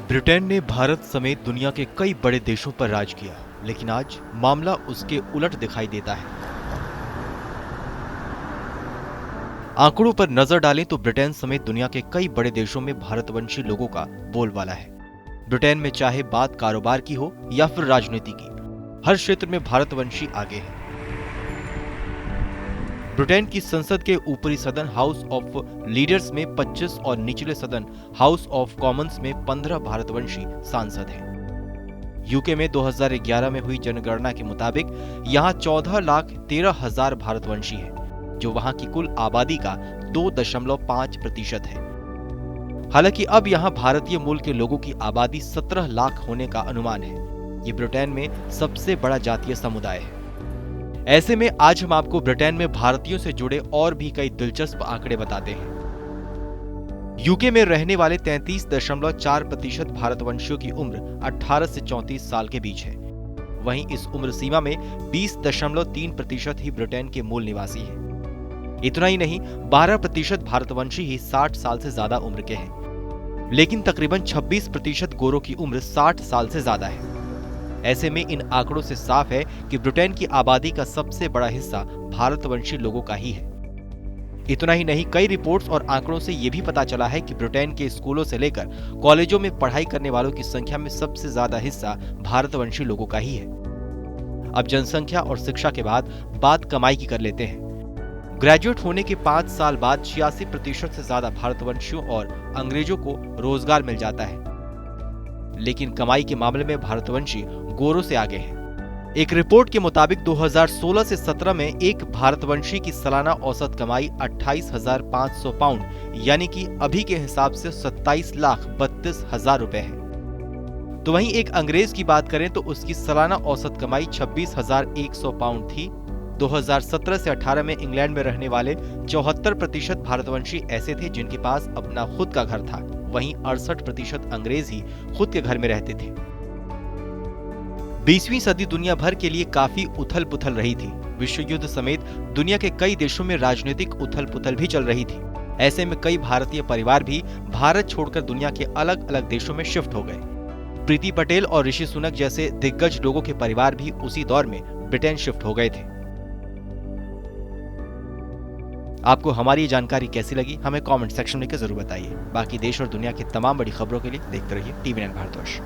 Britain ने भारत समेत दुनिया के कई बड़े देशों पर राज किया, लेकिन आज मामला उसके उलट दिखाई देता है। आंकड़ों पर नजर डालें तो ब्रिटेन समेत दुनिया के कई बड़े देशों में भारतवंशी लोगों का बोलबाला है। ब्रिटेन में चाहे बात कारोबार की हो या फिर राजनीति की, हर क्षेत्र में भारतवंशी आगे हैं। ब्रिटेन की संसद के ऊपरी सदन हाउस ऑफ लीडर्स में 25 और निचले सदन हाउस ऑफ कॉमन्स में 15 भारतवंशी सांसद हैं। यूके में 2011 में हुई जनगणना के मुताबिक यहां 14,13,000 भारतवंशी हैं, जो वहां की कुल आबादी का 2.5% है। हालांकि अब यहां भारतीय मूल के लोगों की आबादी 17 लाख होने का अनुमान है। ये ब्रिटेन में सबसे बड़ा जातीय समुदाय है। ऐसे में आज हम आपको ब्रिटेन में भारतीयों से जुड़े और भी कई दिलचस्प आंकड़े बताते हैं। यूके में रहने वाले 33.4% भारतवंशियों की उम्र 18 से 34 साल के बीच है। वहीं इस उम्र सीमा में 20.3% ही ब्रिटेन के मूल निवासी हैं। इतना ही नहीं, 12% भारतवंशी ही 60 साल से ज्यादा उम्र के हैं। लेकिन तकरीबन 26% गोरों की उम्र 60 साल से ज्यादा है। ऐसे में इन आंकड़ों से साफ है कि ब्रिटेन की आबादी का सबसे बड़ा हिस्सा भारतवंशी लोगों का ही है। इतना ही नहीं, कई रिपोर्ट्स और आंकड़ों से यह भी पता चला है कि ब्रिटेन के स्कूलों से लेकर कॉलेजों में पढ़ाई करने वालों की संख्या में सबसे ज्यादा हिस्सा भारतवंशी लोगों का ही है। अब जनसंख्या और शिक्षा के बाद बात कमाई की कर लेते हैं। ग्रेजुएट होने के 5 साल बाद 86% से ज्यादा भारतवंशियों और अंग्रेजों को रोजगार मिल जाता है। लेकिन कमाई के मामले में भारतवंशी गोरों से आगे हैं। एक रिपोर्ट के मुताबिक 2016 से 17 में एक भारतवंशी की सालाना औसत कमाई 28,500 पाउंड यानी कि अभी के हिसाब से 27,32,000 रुपए है। तो वहीं एक अंग्रेज की बात करें तो उसकी सालाना औसत कमाई 26,100 पाउंड थी। 2017 से 18 में इंग्लैंड में रहने वाले 74% भारतवंशी ऐसे थे जिनके पास अपना खुद का घर था। वहीं 68% अंग्रेज ही खुद के घर में रहते थे। 20वीं सदी दुनिया भर के लिए काफी उथल पुथल रही थी। विश्व युद्ध समेत दुनिया के कई देशों में राजनीतिक उथल पुथल भी चल रही थी। ऐसे में कई भारतीय परिवार भी भारत छोड़कर दुनिया के अलग अलग देशों में शिफ्ट हो गए। प्रीति पटेल और ऋषि सुनक जैसे दिग्गज लोगों के परिवार भी उसी दौर में ब्रिटेन शिफ्ट हो गए थे। आपको हमारी ये जानकारी कैसी लगी, हमें कमेंट सेक्शन में जरूर बताइए। बाकी देश और दुनिया की तमाम बड़ी खबरों के लिए देखते रहिए TV9 भारतवर्ष।